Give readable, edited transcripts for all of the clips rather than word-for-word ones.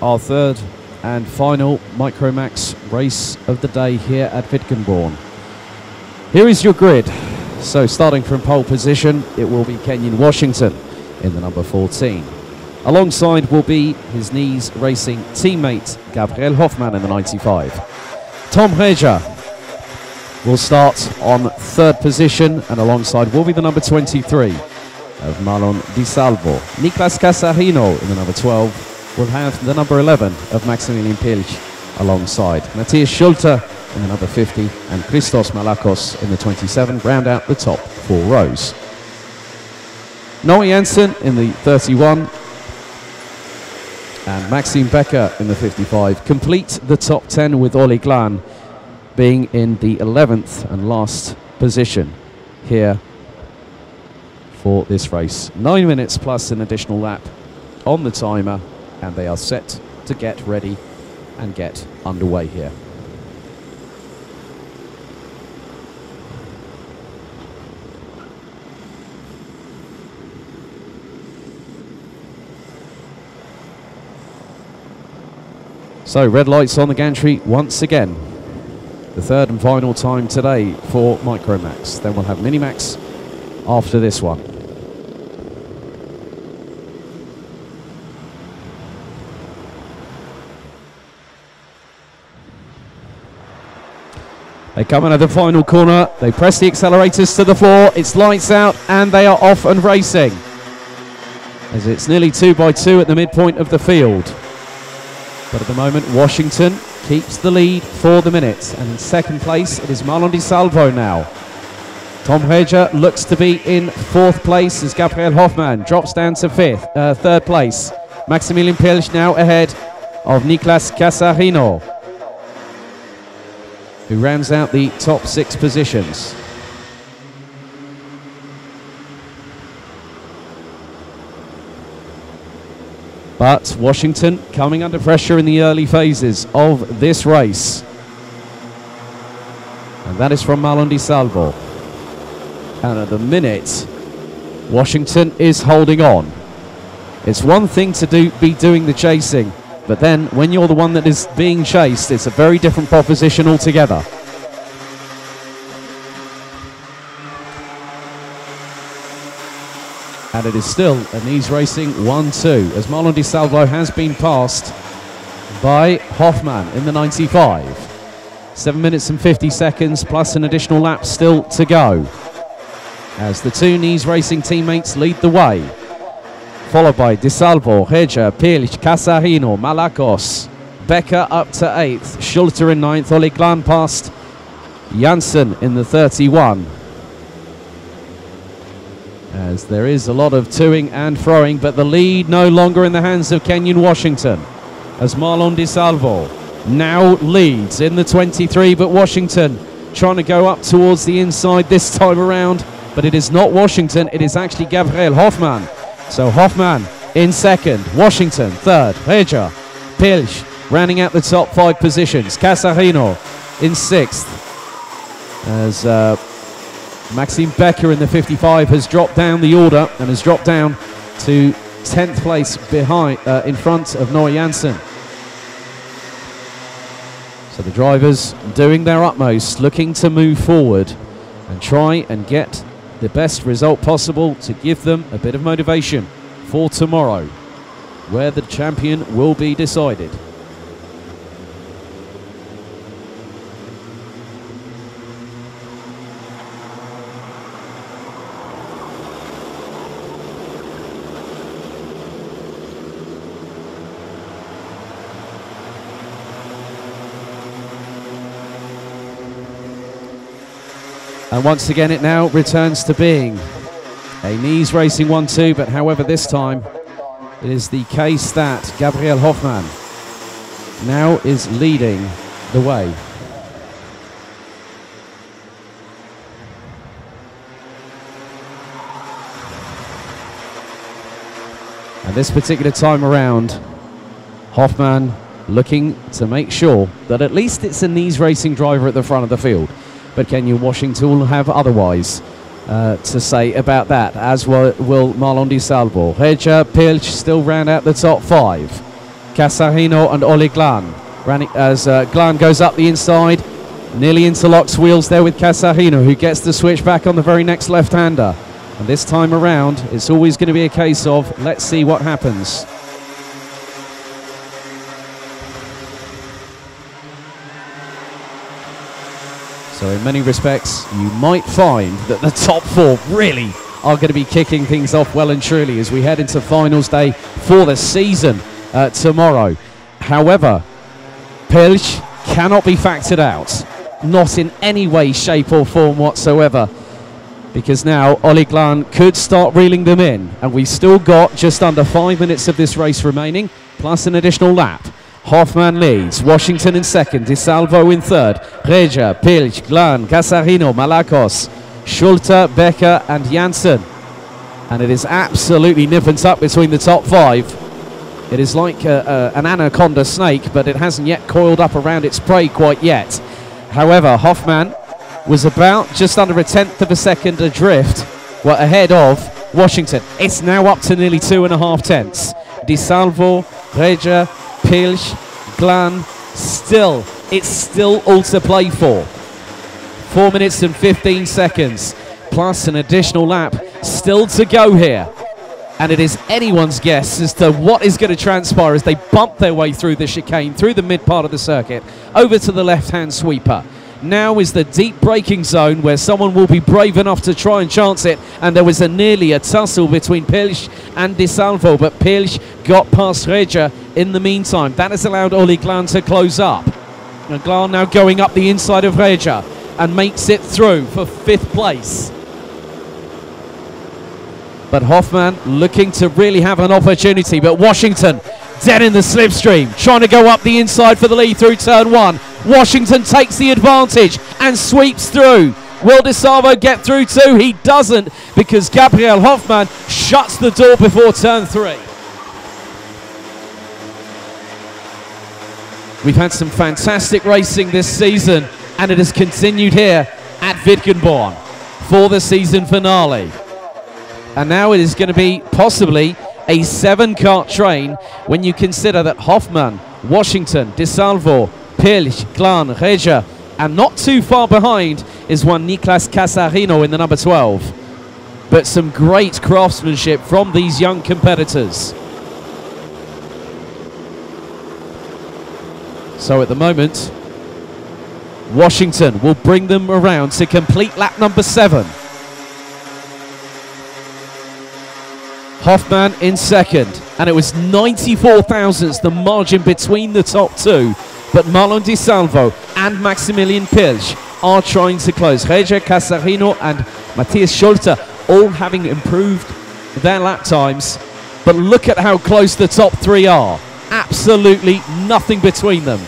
our third and final Micromax race of the day here at Wittgenborn. Here is your grid. So starting from pole position, it will be Kenyon Washington in the number 14. Alongside will be his knees racing teammate Gabriel Hoffmann in the 95. Tom Reger will start on third position, and alongside will be the number 23 of Marlon Di Salvo. Niklas Casarino in the number 12 will have the number 11 of Maximilian Pilch alongside. Matthias Schulte in the number 50 and Christos Malakos in the 27 round out the top four rows. Noah Janssen in the 31 and Maxime Becker in the 55 complete the top 10, with Oli Glan being in the 11th and last position here for this race. 9 minutes plus an additional lap on the timer, and they are set to get ready and get underway here. So red lights on the gantry once again. The third and final time today for Micromax. Then we'll have Minimax after this one. They come in at the final corner. They press the accelerators to the floor. It's lights out and they are off and racing, as it's nearly 2 by 2 at the midpoint of the field. But at the moment, Washington keeps the lead for the minute. And in second place, it is Marlon Di Salvo now. Tom Reger looks to be in fourth place as Gabriel Hoffmann drops down to third place. Maximilian Pilch now ahead of Niklas Casarino, who rounds out the top 6 positions. But Washington coming under pressure in the early phases of this race. And that is from Marlon Di Salvo. And at the minute, Washington is holding on. It's one thing to be doing the chasing, but then when you're the one that is being chased, it's a very different proposition altogether. And it is still a knees racing 1-2, as Marlon Di Salvo has been passed by Hoffmann in the 95. 7 minutes and 50 seconds plus an additional lap still to go, as the two knees racing teammates lead the way, followed by Di Salvo, Reger, Pilch, Casarino, Malakos, Becker up to 8th, Schulte in 9th, Oli Glan past Janssen in the 31. As there is a lot of toing and froing, but the lead no longer in the hands of Kenyon Washington, as Marlon Di Salvo now leads in the 23, but Washington trying to go up towards the inside this time around, but it is not Washington, it is actually Gabriel Hoffmann. So Hoffmann in second, Washington third, Reger, Pilch rounding out the top 5 positions, Casarino in 6th, as Maxime Becker in the 55 has dropped down the order and has dropped down to 10th place behind, in front of Noah Janssen. So the drivers doing their utmost, looking to move forward and try and get the best result possible to give them a bit of motivation for tomorrow, where the champion will be decided. And once again, it now returns to being a knees racing 1-2, but however this time it is the case that Gabriel Hoffmann now is leading the way. And this particular time around, Hoffmann looking to make sure that at least it's a knees racing driver at the front of the field. But Kenyon Washington will have otherwise to say about that, as will Marlon Di Salvo. Reger, Pilch still round out the top 5. Casarino and Ole Glan. As Glan goes up the inside, nearly interlocks wheels there with Casarino, who gets the switch back on the very next left-hander. And this time around, it's always going to be a case of, let's see what happens. So in many respects, you might find that the top four really are going to be kicking things off well and truly as we head into finals day for the season tomorrow. However, Pilch cannot be factored out, not in any way, shape or form whatsoever, because now Ole Glan could start reeling them in, and we've still got just under 5 minutes of this race remaining, plus an additional lap. Hoffman leads, Washington in second, Di Salvo in third, Regia, Pilch, Glan, Casarino, Malakos, Schulte, Becker and Janssen. And it is absolutely nip and tuck between the top five. It is like an anaconda snake, but it hasn't yet coiled up around its prey quite yet. However, Hoffman was about just under 1/10 of a second adrift, well, ahead of Washington. It's now up to nearly 2.5 tenths. Di Salvo, Regia, Pilch, Glan, it's still all to play for. 4 minutes and 15 seconds, plus an additional lap still to go here. And it is anyone's guess as to what is going to transpire as they bump their way through the chicane, through the mid part of the circuit, over to the left-hand sweeper. Now is the deep braking zone where someone will be brave enough to try and chance it, and there was nearly a tussle between Pilch and Di Salvo, but Pilch got past Regia in the meantime. That has allowed Ole Glan to close up. And Glan now going up the inside of Regia and makes it through for 5th place. But Hoffman looking to really have an opportunity, but Washington dead in the slipstream, trying to go up the inside for the lead through turn 1. Washington takes the advantage and sweeps through. Will Di Salvo get through too? He doesn't, because Gabriel Hoffman shuts the door before turn 3. We've had some fantastic racing this season, and it has continued here at Wittgenborn for the season finale. And now it is going to be possibly a 7-kart train when you consider that Hoffman, Washington, Di Salvo, Pilch, Glan, Regia, and not too far behind is one Niklas Casarino in the number 12. But some great craftsmanship from these young competitors. So at the moment, Washington will bring them around to complete lap number 7. Hoffman in second, and it was 94 thousandths the margin between the top two, but Marlon Di Salvo and Maximilian Pilch are trying to close. Regia, Casarino and Matthias Schulte all having improved their lap times, but look at how close the top 3 are. Absolutely nothing between them.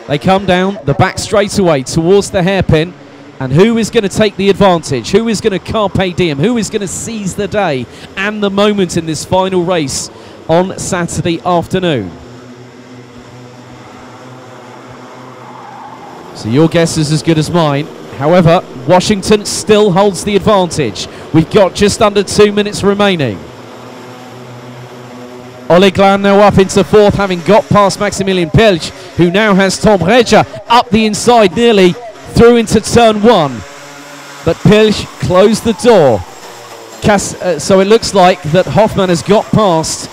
They come down the back straightaway towards the hairpin. And who is going to take the advantage? Who is going to carpe diem? Who is going to seize the day and the moment in this final race on Saturday afternoon? So your guess is as good as mine. However, Washington still holds the advantage. We've got just under 2 minutes remaining. Ole Glan now up into 4th, having got past Maximilian Pilch, who now has Tom Regia up the inside nearly through into turn 1, but Pilch closed the door. So it looks like that Hoffman has got past.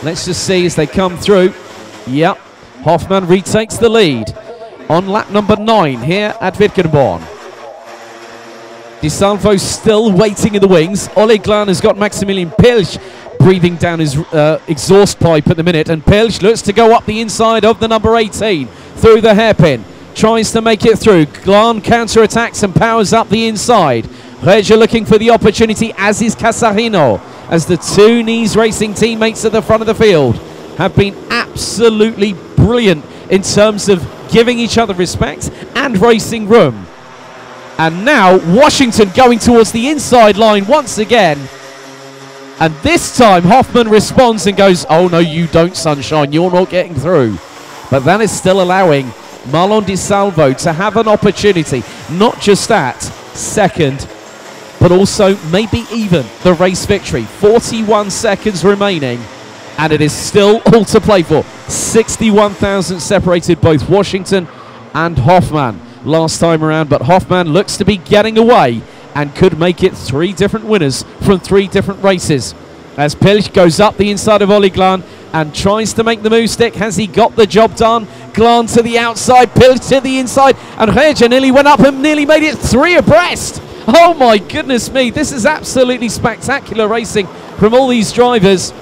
Let's just see as they come through. Yep, Hoffman retakes the lead on lap number 9 here at Wittgenborn. Di Salvo still waiting in the wings. Ole Glan has got Maximilian Pilch breathing down his exhaust pipe at the minute, and Pilch looks to go up the inside of the number 18 through the hairpin. Tries to make it through. Glan counter-attacks and powers up the inside. Regia looking for the opportunity, as is Casarino, as the two Nice Racing teammates at the front of the field have been absolutely brilliant in terms of giving each other respect and racing room. And now Washington going towards the inside line once again. And this time Hoffman responds and goes, "Oh no, you don't, sunshine, you're not getting through." But that is still allowing Marlon Di Salvo to have an opportunity, not just at second, but also maybe even the race victory. 41 seconds remaining, and it is still all to play for. 61,000 separated both Washington and Hoffman last time around, but Hoffman looks to be getting away and could make it 3 different winners from 3 different races. As Pilch goes up the inside of Oli Glan and tries to make the move stick. Has he got the job done? Glan to the outside, Pilch to the inside, and Reja nearly went up and nearly made it 3 abreast. Oh my goodness me, this is absolutely spectacular racing from all these drivers.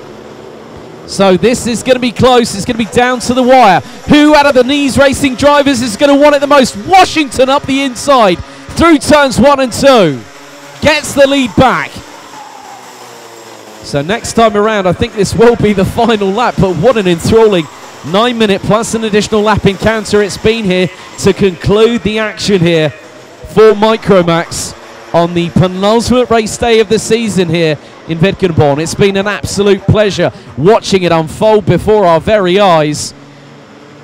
So this is going to be close. It's going to be down to the wire. Who out of the knees racing drivers is going to want it the most? Washington up the inside through turns 1 and 2. Gets the lead back. So next time around, I think this will be the final lap, but what an enthralling 9 minute plus an additional lap encounter it's been here to conclude the action here for Micromax on the penultimate race day of the season here in Wittgenborn. It's been an absolute pleasure watching it unfold before our very eyes.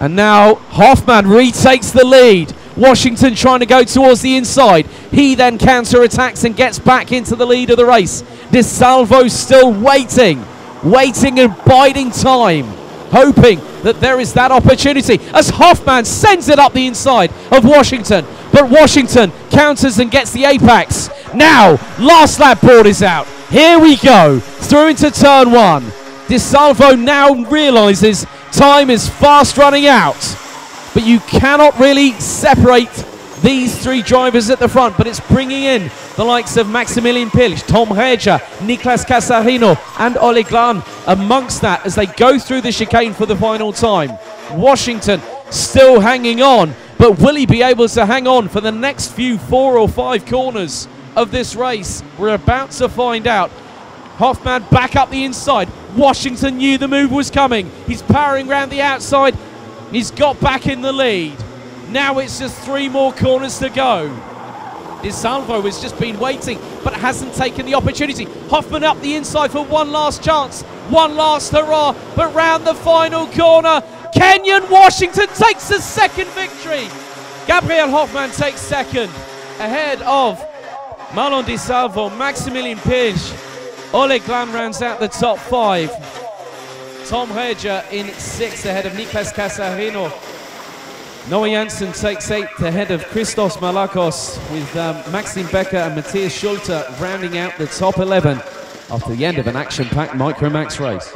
And now Hoffman retakes the lead. Washington trying to go towards the inside. He then counter-attacks and gets back into the lead of the race. DeSalvo still waiting and biding time, hoping that there is that opportunity as Hoffman sends it up the inside of Washington. But Washington counters and gets the apex. Now, last lap board is out. Here we go, through into turn 1. DeSalvo now realizes time is fast running out. But you cannot really separate these 3 drivers at the front, but it's bringing in the likes of Maximilian Pilch, Tom Reja, Niklas Casarino and Oli Glan amongst that as they go through the chicane for the final time. Washington still hanging on, but will he be able to hang on for the next few 4 or 5 corners of this race? We're about to find out. Hoffman back up the inside. Washington knew the move was coming. He's powering around the outside. He's got back in the lead. Now it's just 3 more corners to go. DeSalvo has just been waiting, but hasn't taken the opportunity. Hoffman up the inside for one last chance, one last hurrah, but round the final corner, Kenyan Washington takes the 2nd victory. Gabriel Hoffman takes 2nd, ahead of Marlon DeSalvo, Maximilian Pilch. Oli Glan rounds out the top 5. Tom Reja in 6th ahead of Niklas Casarino. Noah Janssen takes 8th ahead of Christos Malakos, with Maxim Becker and Matthias Schulte rounding out the top 11 after the end of an action-packed Micromax race.